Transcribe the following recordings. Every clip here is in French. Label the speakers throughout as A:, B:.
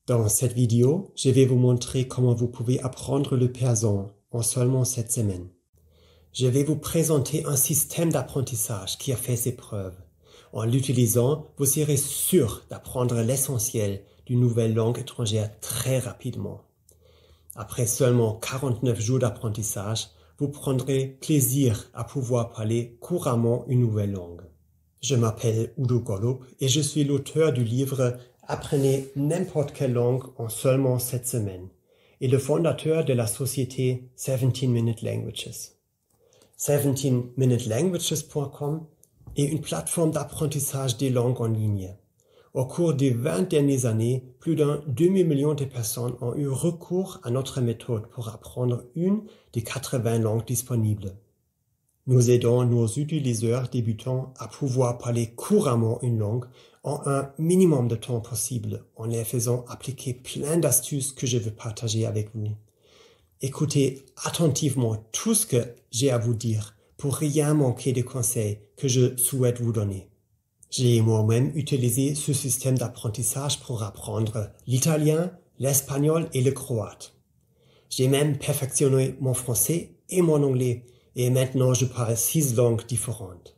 A: Dans cette vidéo, je vais vous montrer comment vous pouvez apprendre le persan en seulement 7 semaines. Je vais vous présenter un système d'apprentissage qui a fait ses preuves. En l'utilisant, vous serez sûr d'apprendre l'essentiel d'une nouvelle langue étrangère très rapidement. Après seulement 49 jours d'apprentissage, vous prendrez plaisir à pouvoir parler couramment une nouvelle langue. Je m'appelle Udo Gollub et je suis l'auteur du livre Apprenez n'importe quelle langue en seulement 7 semaines et le fondateur de la société 17 Minute Languages. 17minutelanguages.com est une plateforme d'apprentissage des langues en ligne. Au cours des 20 dernières années, plus d'un demi-million de personnes ont eu recours à notre méthode pour apprendre une des 80 langues disponibles. Nous aidons nos utilisateurs débutants à pouvoir parler couramment une langue en un minimum de temps possible, en les faisant appliquer plein d'astuces que je veux partager avec vous. Écoutez attentivement tout ce que j'ai à vous dire pour rien manquer des conseils que je souhaite vous donner. J'ai moi-même utilisé ce système d'apprentissage pour apprendre l'italien, l'espagnol et le croate. J'ai même perfectionné mon français et mon anglais et maintenant je parle 6 langues différentes.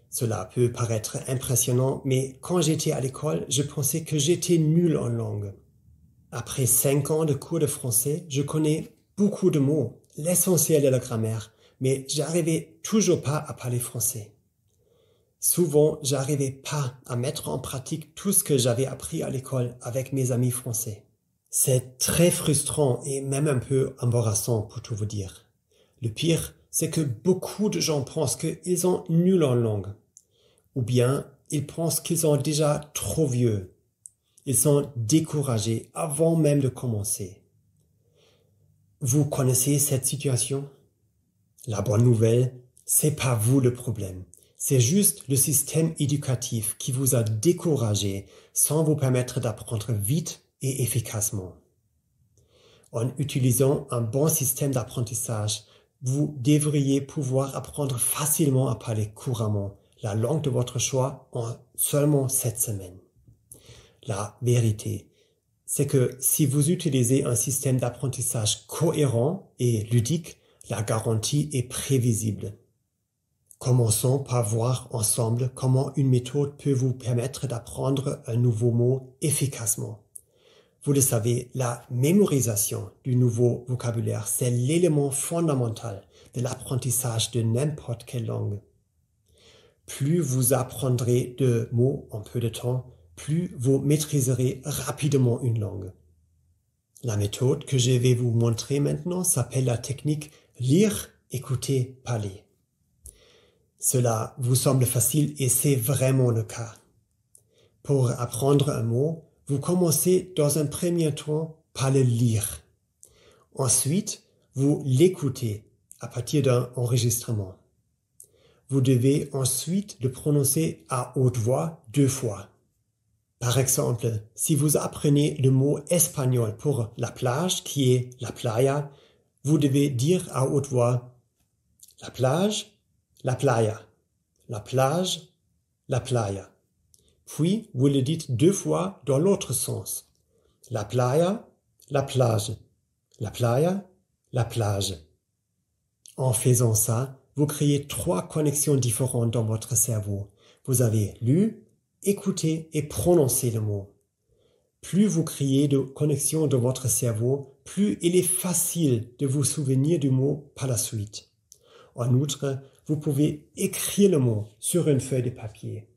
A: Cela peut paraître impressionnant, mais quand j'étais à l'école, je pensais que j'étais nul en langue. Après 5 ans de cours de français, je connais beaucoup de mots, l'essentiel de la grammaire, mais j'arrivais toujours pas à parler français. Souvent, j'arrivais pas à mettre en pratique tout ce que j'avais appris à l'école avec mes amis français. C'est très frustrant et même un peu embarrassant pour tout vous dire. Le pire, c'est que beaucoup de gens pensent qu'ils sont nuls en langue. Ou bien, ils pensent qu'ils sont déjà trop vieux. Ils sont découragés avant même de commencer. Vous connaissez cette situation? La bonne nouvelle, c'est pas vous le problème. C'est juste le système éducatif qui vous a découragé sans vous permettre d'apprendre vite et efficacement. En utilisant un bon système d'apprentissage, vous devriez pouvoir apprendre facilement à parler couramment la langue de votre choix en seulement 7 semaines. La vérité, c'est que si vous utilisez un système d'apprentissage cohérent et ludique, la garantie est prévisible. Commençons par voir ensemble comment une méthode peut vous permettre d'apprendre un nouveau mot efficacement. Vous le savez, la mémorisation du nouveau vocabulaire, c'est l'élément fondamental de l'apprentissage de n'importe quelle langue. Plus vous apprendrez de mots en peu de temps, plus vous maîtriserez rapidement une langue. La méthode que je vais vous montrer maintenant s'appelle la technique lire, écouter, parler. Cela vous semble facile et c'est vraiment le cas. Pour apprendre un mot, vous commencez dans un premier temps par le lire. Ensuite, vous l'écoutez à partir d'un enregistrement. Vous devez ensuite le prononcer à haute voix 2 fois. Par exemple, si vous apprenez le mot espagnol pour la plage qui est la playa, vous devez dire à haute voix la plage, la playa, la plage, la playa. Puis, vous le dites 2 fois dans l'autre sens. La playa, la plage. La playa, la plage. En faisant ça, vous créez 3 connexions différentes dans votre cerveau. Vous avez lu, écouté et prononcé le mot. Plus vous créez de connexions dans votre cerveau, plus il est facile de vous souvenir du mot par la suite. En outre, vous pouvez écrire le mot sur une feuille de papier.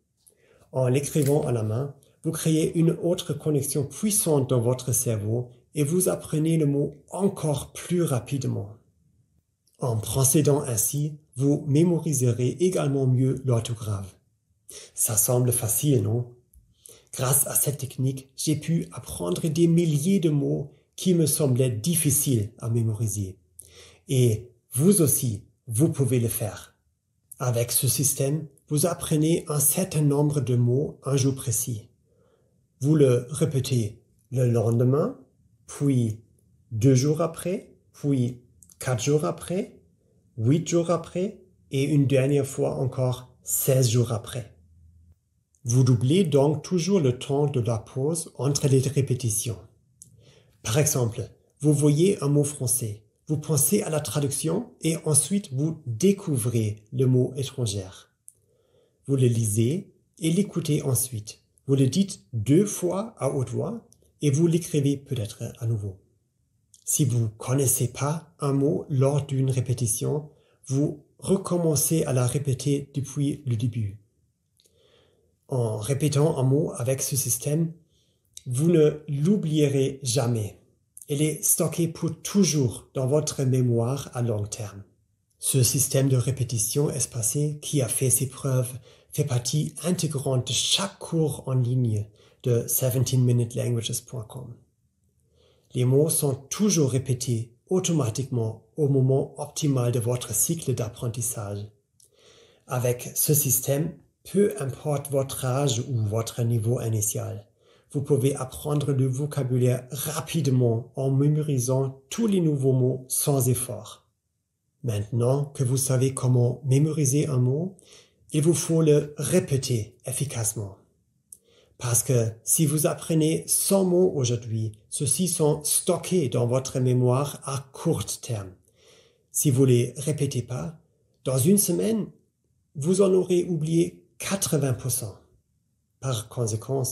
A: En l'écrivant à la main, vous créez une autre connexion puissante dans votre cerveau et vous apprenez le mot encore plus rapidement. En procédant ainsi, vous mémoriserez également mieux l'orthographe. Ça semble facile, non? Grâce à cette technique, j'ai pu apprendre des milliers de mots qui me semblaient difficiles à mémoriser. Et vous aussi, vous pouvez le faire. Avec ce système, vous apprenez un certain nombre de mots un jour précis. Vous le répétez le lendemain, puis 2 jours après, puis 4 jours après, 8 jours après et une dernière fois encore 16 jours après. Vous doublez donc toujours le temps de la pause entre les répétitions. Par exemple, vous voyez un mot français, vous pensez à la traduction et ensuite vous découvrez le mot étranger. Vous le lisez et l'écoutez ensuite. Vous le dites 2 fois à haute voix et vous l'écrivez peut-être à nouveau. Si vous ne connaissez pas un mot lors d'une répétition, vous recommencez à la répéter depuis le début. En répétant un mot avec ce système, vous ne l'oublierez jamais. Il est stocké pour toujours dans votre mémoire à long terme. Ce système de répétition espacée qui a fait ses preuves fait partie intégrante de chaque cours en ligne de 17minutelanguages.com. Les mots sont toujours répétés automatiquement au moment optimal de votre cycle d'apprentissage. Avec ce système, peu importe votre âge ou votre niveau initial, vous pouvez apprendre le vocabulaire rapidement en mémorisant tous les nouveaux mots sans effort. Maintenant que vous savez comment mémoriser un mot, il vous faut le répéter efficacement. Parce que si vous apprenez 100 mots aujourd'hui, ceux-ci sont stockés dans votre mémoire à court terme. Si vous ne les répétez pas, dans une semaine, vous en aurez oublié 80%. Par conséquent,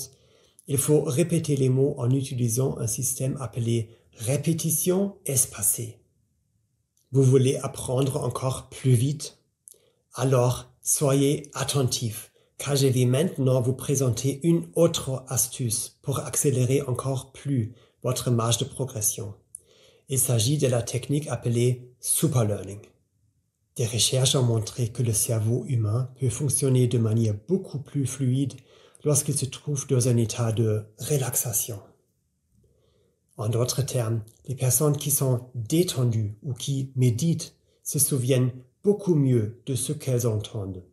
A: il faut répéter les mots en utilisant un système appelé répétition espacée. Vous voulez apprendre encore plus vite? Alors, soyez attentifs, car je vais maintenant vous présenter une autre astuce pour accélérer encore plus votre marge de progression. Il s'agit de la technique appelée superlearning. Des recherches ont montré que le cerveau humain peut fonctionner de manière beaucoup plus fluide lorsqu'il se trouve dans un état de relaxation. En d'autres termes, les personnes qui sont détendues ou qui méditent se souviennent beaucoup mieux de ce qu'elles entendent.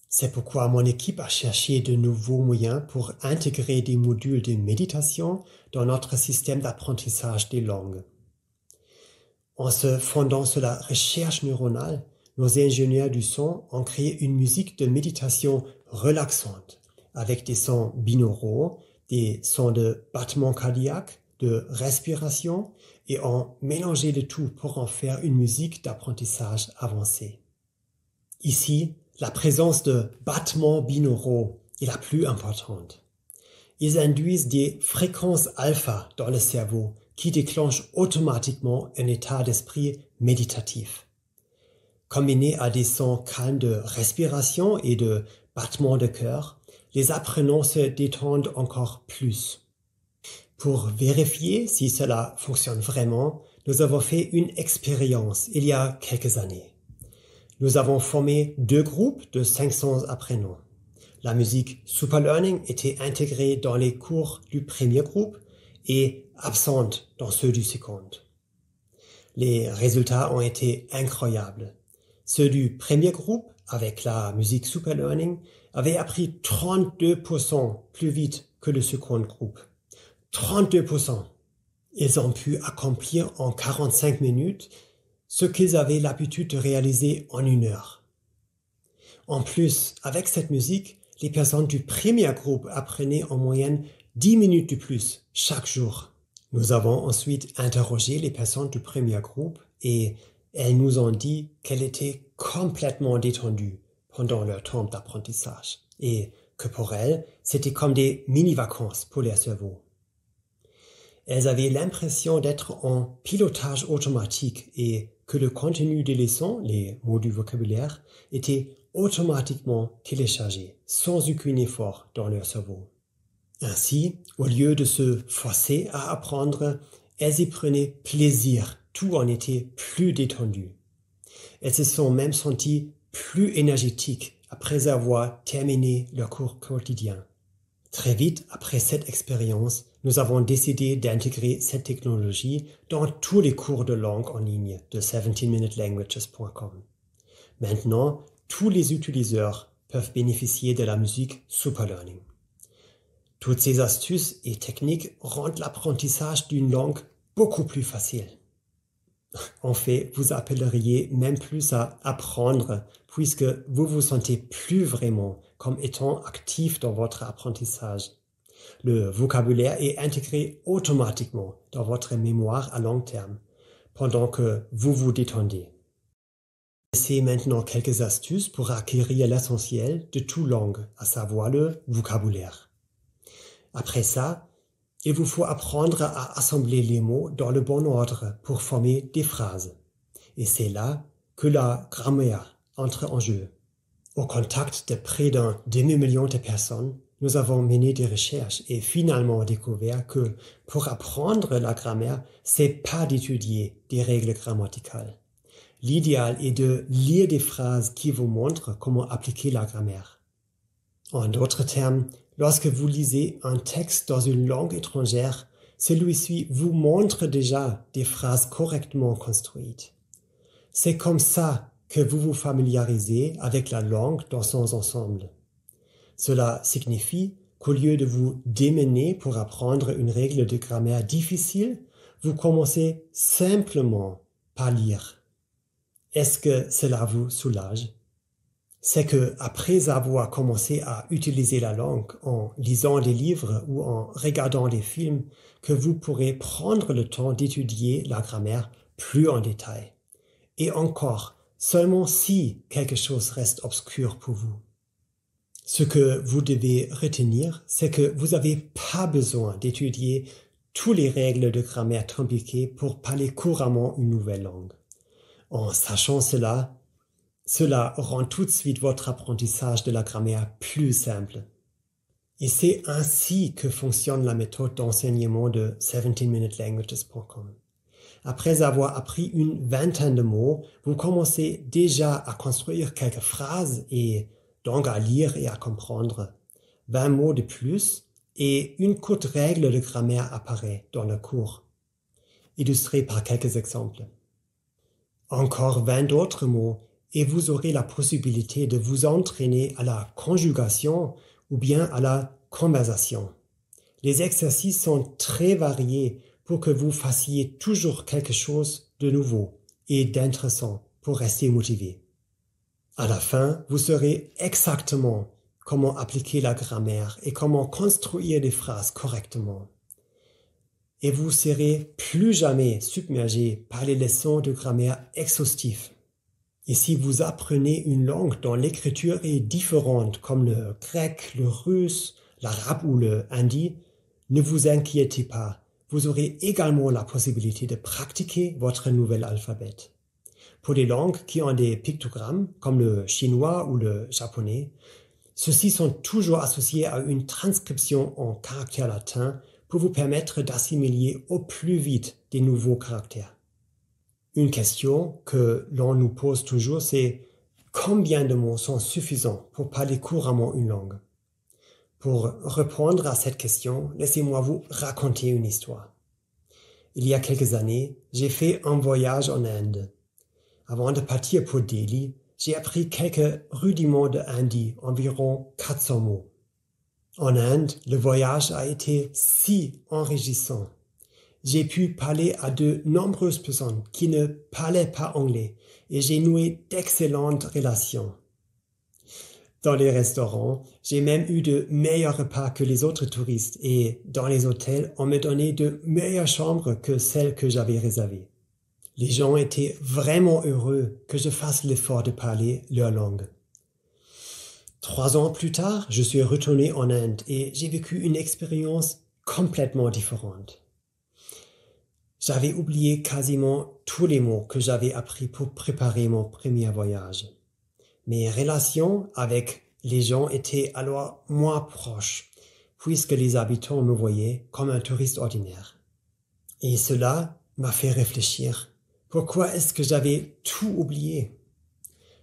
A: C'est pourquoi mon équipe a cherché de nouveaux moyens pour intégrer des modules de méditation dans notre système d'apprentissage des langues. En se fondant sur la recherche neuronale, nos ingénieurs du son ont créé une musique de méditation relaxante avec des sons binauraux, des sons de battement cardiaque, de respiration et ont mélangé le tout pour en faire une musique d'apprentissage avancée. Ici, la présence de battements binauraux est la plus importante. Ils induisent des fréquences alpha dans le cerveau qui déclenchent automatiquement un état d'esprit méditatif. Combinés à des sons calmes de respiration et de battements de cœur, les apprenants se détendent encore plus. Pour vérifier si cela fonctionne vraiment, nous avons fait une expérience il y a quelques années. Nous avons formé 2 groupes de 500 apprenants. La musique Superlearning était intégrée dans les cours du premier groupe et absente dans ceux du second. Les résultats ont été incroyables. Ceux du premier groupe, avec la musique Superlearning, avaient appris 32% plus vite que le second groupe. 32%. Ils ont pu accomplir en 45 minutes ce qu'ils avaient l'habitude de réaliser en 1 heure. En plus, avec cette musique, les personnes du premier groupe apprenaient en moyenne 10 minutes de plus chaque jour. Nous avons ensuite interrogé les personnes du premier groupe et elles nous ont dit qu'elles étaient complètement détendues pendant leur temps d'apprentissage et que pour elles, c'était comme des mini-vacances pour leur cerveau. Elles avaient l'impression d'être en pilotage automatique et que le contenu des leçons, les mots du vocabulaire, était automatiquement téléchargé, sans aucun effort dans leur cerveau. Ainsi, au lieu de se forcer à apprendre, elles y prenaient plaisir, tout en était plus détendu. Elles se sont même senties plus énergétiques après avoir terminé leur cours quotidien. Très vite après cette expérience, nous avons décidé d'intégrer cette technologie dans tous les cours de langue en ligne de 17minutelanguages.com. Maintenant, tous les utilisateurs peuvent bénéficier de la musique Superlearning. Toutes ces astuces et techniques rendent l'apprentissage d'une langue beaucoup plus facile. En fait, vous appelleriez même plus à apprendre puisque vous vous sentez plus vraiment comme étant actif dans votre apprentissage. Le vocabulaire est intégré automatiquement dans votre mémoire à long terme, pendant que vous vous détendez. Voici maintenant quelques astuces pour acquérir l'essentiel de toute langue, à savoir le vocabulaire. Après ça, il vous faut apprendre à assembler les mots dans le bon ordre pour former des phrases. Et c'est là que la grammaire entre en jeu. Au contact de près d'un demi-million de personnes, nous avons mené des recherches et finalement découvert que pour apprendre la grammaire, c'est pas d'étudier des règles grammaticales. L'idéal est de lire des phrases qui vous montrent comment appliquer la grammaire. En d'autres termes, lorsque vous lisez un texte dans une langue étrangère, celui-ci vous montre déjà des phrases correctement construites. C'est comme ça que vous vous familiarisez avec la langue dans son ensemble. Cela signifie qu'au lieu de vous démener pour apprendre une règle de grammaire difficile, vous commencez simplement par lire. Est-ce que cela vous soulage? C'est que après avoir commencé à utiliser la langue en lisant des livres ou en regardant des films, que vous pourrez prendre le temps d'étudier la grammaire plus en détail. Et encore, seulement si quelque chose reste obscur pour vous. Ce que vous devez retenir, c'est que vous n'avez pas besoin d'étudier toutes les règles de grammaire compliquées pour parler couramment une nouvelle langue. En sachant cela rend tout de suite votre apprentissage de la grammaire plus simple. Et c'est ainsi que fonctionne la méthode d'enseignement de 17minutelanguages.com. Après avoir appris une vingtaine de mots, vous commencez déjà à construire quelques phrases et donc à lire et à comprendre. 20 mots de plus et une courte règle de grammaire apparaît dans le cours, illustrée par quelques exemples. Encore 20 d'autres mots et vous aurez la possibilité de vous entraîner à la conjugation ou bien à la conversation. Les exercices sont très variés pour que vous fassiez toujours quelque chose de nouveau et d'intéressant pour rester motivé. À la fin, vous saurez exactement comment appliquer la grammaire et comment construire des phrases correctement. Et vous serez plus jamais submergé par les leçons de grammaire exhaustives. Et si vous apprenez une langue dont l'écriture est différente, comme le grec, le russe, l'arabe ou le hindi, ne vous inquiétez pas. Vous aurez également la possibilité de pratiquer votre nouvel alphabet. Pour les langues qui ont des pictogrammes, comme le chinois ou le japonais, ceux-ci sont toujours associés à une transcription en caractères latins pour vous permettre d'assimiler au plus vite des nouveaux caractères. Une question que l'on nous pose toujours, c'est combien de mots sont suffisants pour parler couramment une langue? Pour répondre à cette question, laissez-moi vous raconter une histoire. Il y a quelques années, j'ai fait un voyage en Inde. Avant de partir pour Delhi, j'ai appris quelques rudiments de hindi, environ 400 mots. En Inde, le voyage a été si enrichissant. J'ai pu parler à de nombreuses personnes qui ne parlaient pas anglais et j'ai noué d'excellentes relations. Dans les restaurants, j'ai même eu de meilleurs repas que les autres touristes et dans les hôtels, on me donnait de meilleures chambres que celles que j'avais réservées. Les gens étaient vraiment heureux que je fasse l'effort de parler leur langue. 3 ans plus tard, je suis retourné en Inde et j'ai vécu une expérience complètement différente. J'avais oublié quasiment tous les mots que j'avais appris pour préparer mon premier voyage. Mes relations avec les gens étaient alors moins proches, puisque les habitants me voyaient comme un touriste ordinaire. Et cela m'a fait réfléchir. Pourquoi est-ce que j'avais tout oublié?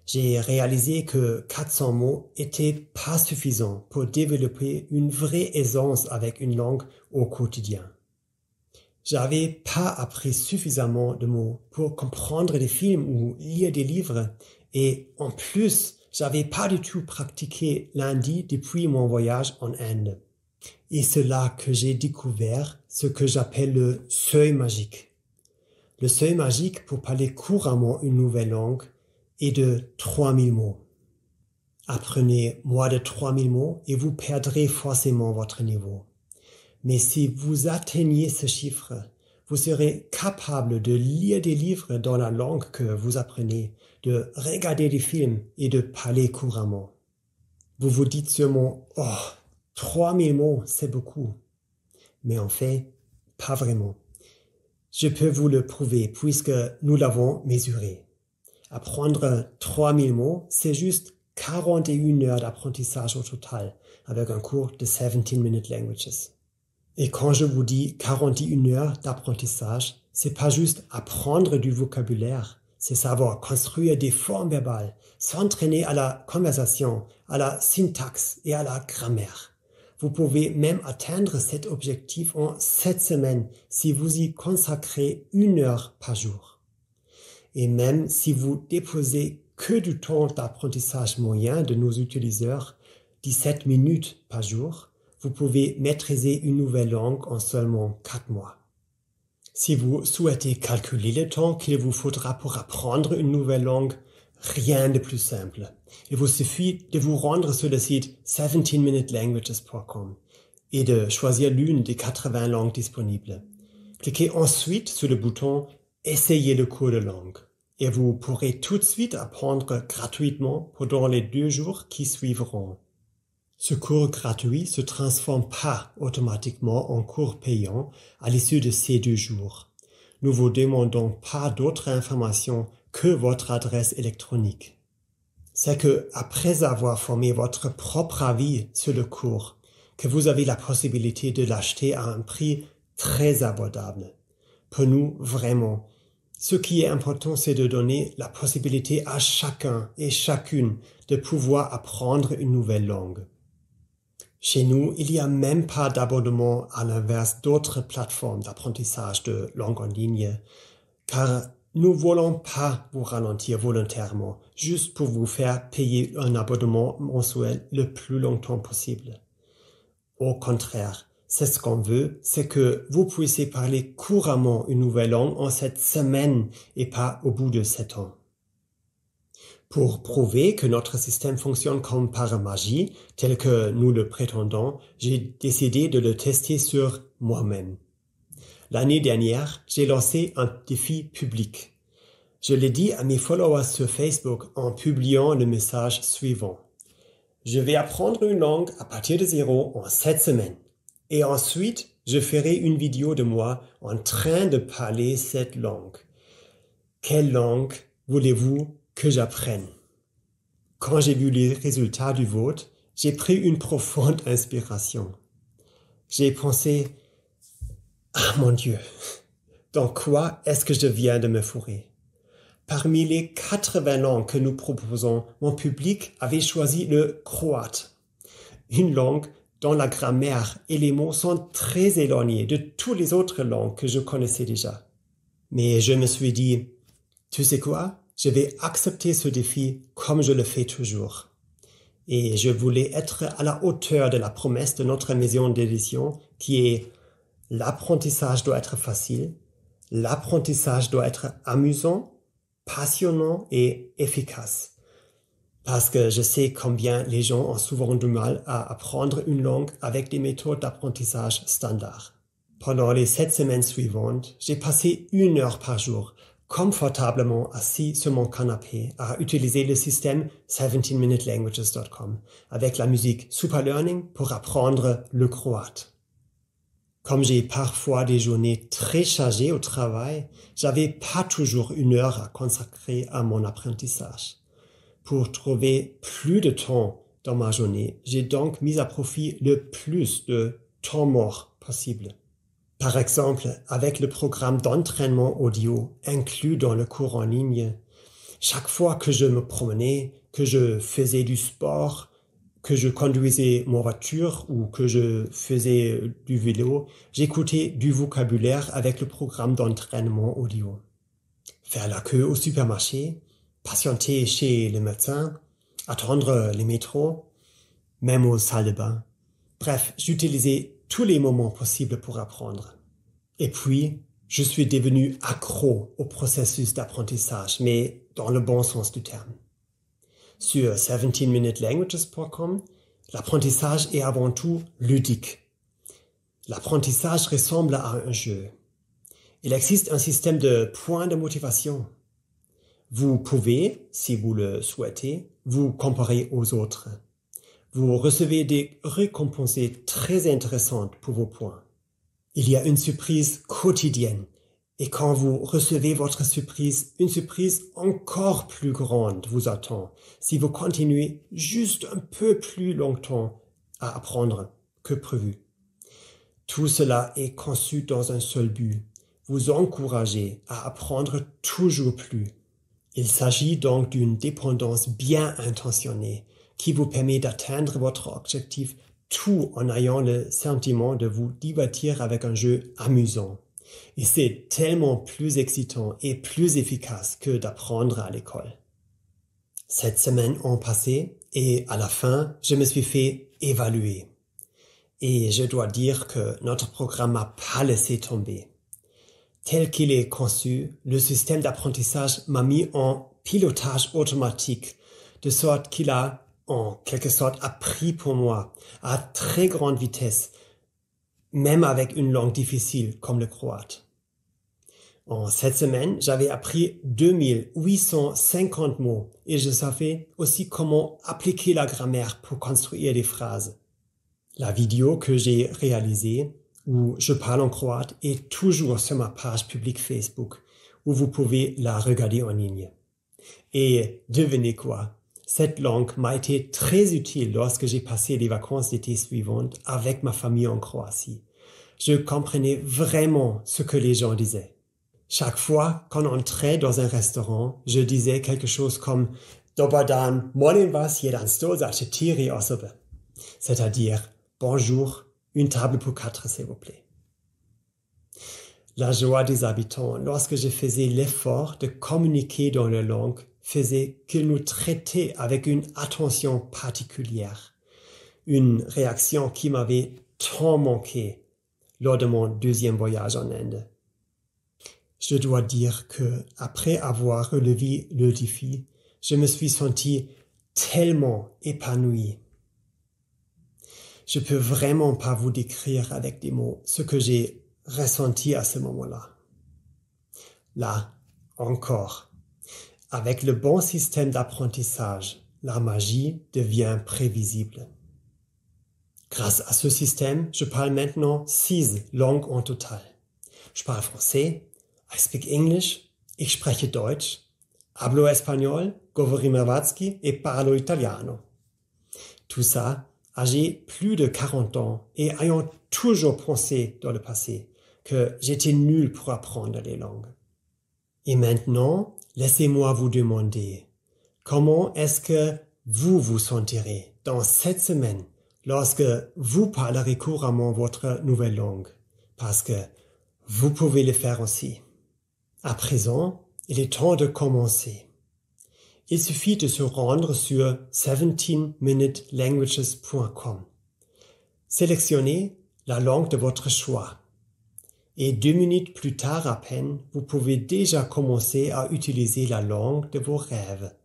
A: J'ai réalisé que 400 mots étaient pas suffisants pour développer une vraie aisance avec une langue au quotidien. J'avais pas appris suffisamment de mots pour comprendre des films ou lire des livres et en plus, j'avais pas du tout pratiqué l'hindi depuis mon voyage en Inde. Et c'est là que j'ai découvert ce que j'appelle le seuil magique. Le seuil magique pour parler couramment une nouvelle langue est de 3000 mots. Apprenez moins de 3000 mots et vous perdrez forcément votre niveau. Mais si vous atteignez ce chiffre, vous serez capable de lire des livres dans la langue que vous apprenez, de regarder des films et de parler couramment. Vous vous dites sûrement, « Oh, 3000 mots, c'est beaucoup. » Mais en fait, pas vraiment. Je peux vous le prouver puisque nous l'avons mesuré. Apprendre 3000 mots, c'est juste 41 heures d'apprentissage au total avec un cours de 17-minute languages. Et quand je vous dis 41 heures d'apprentissage, c'est pas juste apprendre du vocabulaire, c'est savoir construire des formes verbales, s'entraîner à la conversation, à la syntaxe et à la grammaire. Vous pouvez même atteindre cet objectif en 7 semaines si vous y consacrez 1 heure par jour. Et même si vous déposez que du temps d'apprentissage moyen de nos utilisateurs, 17 minutes par jour, vous pouvez maîtriser une nouvelle langue en seulement 4 mois. Si vous souhaitez calculer le temps qu'il vous faudra pour apprendre une nouvelle langue, rien de plus simple. Il vous suffit de vous rendre sur le site 17minutelanguages.com et de choisir l'une des 80 langues disponibles. Cliquez ensuite sur le bouton « Essayez le cours de langue » et vous pourrez tout de suite apprendre gratuitement pendant les 2 jours qui suivront. Ce cours gratuit se transforme pas automatiquement en cours payant à l'issue de ces 2 jours. Nous vous demandons pas d'autres informations que votre adresse électronique. C'est que, après avoir formé votre propre avis sur le cours, que vous avez la possibilité de l'acheter à un prix très abordable. Pour nous, vraiment, ce qui est important, c'est de donner la possibilité à chacun et chacune de pouvoir apprendre une nouvelle langue. Chez nous, il n'y a même pas d'abonnement à l'inverse d'autres plateformes d'apprentissage de langue en ligne, car nous ne voulons pas vous ralentir volontairement, juste pour vous faire payer un abonnement mensuel le plus longtemps possible. Au contraire, c'est ce qu'on veut, c'est que vous puissiez parler couramment une nouvelle langue en 7 semaines et pas au bout de 7 ans. Pour prouver que notre système fonctionne comme par magie, tel que nous le prétendons, j'ai décidé de le tester sur moi-même. L'année dernière, j'ai lancé un défi public. Je l'ai dit à mes followers sur Facebook en publiant le message suivant. Je vais apprendre une langue à partir de 0 en 7 semaines. Et ensuite, je ferai une vidéo de moi en train de parler cette langue. Quelle langue voulez-vous que j'apprenne? Quand j'ai vu les résultats du vote, j'ai pris une profonde inspiration. J'ai pensé, ah mon Dieu, dans quoi est-ce que je viens de me fourrer? Parmi les 80 langues que nous proposons, mon public avait choisi le croate, une langue dont la grammaire et les mots sont très éloignés de toutes les autres langues que je connaissais déjà. Mais je me suis dit, tu sais quoi? Je vais accepter ce défi comme je le fais toujours. Et je voulais être à la hauteur de la promesse de notre maison d'édition qui est l'apprentissage doit être facile, l'apprentissage doit être amusant, passionnant et efficace. Parce que je sais combien les gens ont souvent du mal à apprendre une langue avec des méthodes d'apprentissage standards. Pendant les 7 semaines suivantes, j'ai passé 1 heure par jour confortablement assis sur mon canapé à utiliser le système 17minutelanguages.com avec la musique Super Learning pour apprendre le croate. Comme j'ai parfois des journées très chargées au travail, j'avais pas toujours 1 heure à consacrer à mon apprentissage. Pour trouver plus de temps dans ma journée, j'ai donc mis à profit le plus de temps mort possible. Par exemple, avec le programme d'entraînement audio inclus dans le cours en ligne, chaque fois que je me promenais, que je faisais du sport, que je conduisais ma voiture ou que je faisais du vélo, j'écoutais du vocabulaire avec le programme d'entraînement audio. Faire la queue au supermarché, patienter chez le médecin, attendre les métros, même aux salles de bain. Bref, j'utilisais tous les moments possibles pour apprendre. Et puis, je suis devenu accro au processus d'apprentissage, mais dans le bon sens du terme. Sur 17minutelanguages.com, l'apprentissage est avant tout ludique. L'apprentissage ressemble à un jeu. Il existe un système de points de motivation. Vous pouvez, si vous le souhaitez, vous comparer aux autres. Vous recevez des récompenses très intéressantes pour vos points. Il y a une surprise quotidienne. Et quand vous recevez votre surprise, une surprise encore plus grande vous attend si vous continuez juste un peu plus longtemps à apprendre que prévu. Tout cela est conçu dans un seul but, vous encourager à apprendre toujours plus. Il s'agit donc d'une dépendance bien intentionnée qui vous permet d'atteindre votre objectif tout en ayant le sentiment de vous divertir avec un jeu amusant. Et c'est tellement plus excitant et plus efficace que d'apprendre à l'école. 7 semaines ont passé et à la fin, je me suis fait évaluer. Et je dois dire que notre programme m'a pas laissé tomber. Tel qu'il est conçu, le système d'apprentissage m'a mis en pilotage automatique, de sorte qu'il a, en quelque sorte, appris pour moi à très grande vitesse, même avec une langue difficile comme le croate. En 7 semaines, j'avais appris 2850 mots et je savais aussi comment appliquer la grammaire pour construire des phrases. La vidéo que j'ai réalisée, où je parle en croate, est toujours sur ma page publique Facebook, où vous pouvez la regarder en ligne. Et devinez quoi? Cette langue m'a été très utile lorsque j'ai passé les vacances d'été suivantes avec ma famille en Croatie. Je comprenais vraiment ce que les gens disaient. Chaque fois qu'on entrait dans un restaurant, je disais quelque chose comme Dobar dan, molim vas jedan sto za 4 osobe, c'est-à-dire bonjour, une table pour 4 s'il vous plaît. La joie des habitants lorsque je faisais l'effort de communiquer dans leur langue faisait qu'ils nous traitaient avec une attention particulière, une réaction qui m'avait tant manqué lors de mon 2e voyage en Inde. Je dois dire que, après avoir relevé le défi, je me suis senti tellement épanoui. Je peux vraiment pas vous décrire avec des mots ce que j'ai ressenti à ce moment-là. Là, encore, avec le bon système d'apprentissage, la magie devient prévisible. Grâce à ce système, je parle maintenant 6 langues en total. Je parle français, I speak English, ich spreche Deutsch, hablo espagnol, govorim hrvatski et parlo italiano. Tout ça, âgé plus de 40 ans et ayant toujours pensé dans le passé que j'étais nul pour apprendre les langues. Et maintenant, laissez-moi vous demander, comment est-ce que vous vous sentirez dans 7 semaines lorsque vous parlerez couramment votre nouvelle langue? Parce que vous pouvez le faire aussi. À présent, il est temps de commencer. Il suffit de se rendre sur 17minutelanguages.com. Sélectionnez la langue de votre choix. Et 2 minutes plus tard à peine, vous pouvez déjà commencer à utiliser la langue de vos rêves.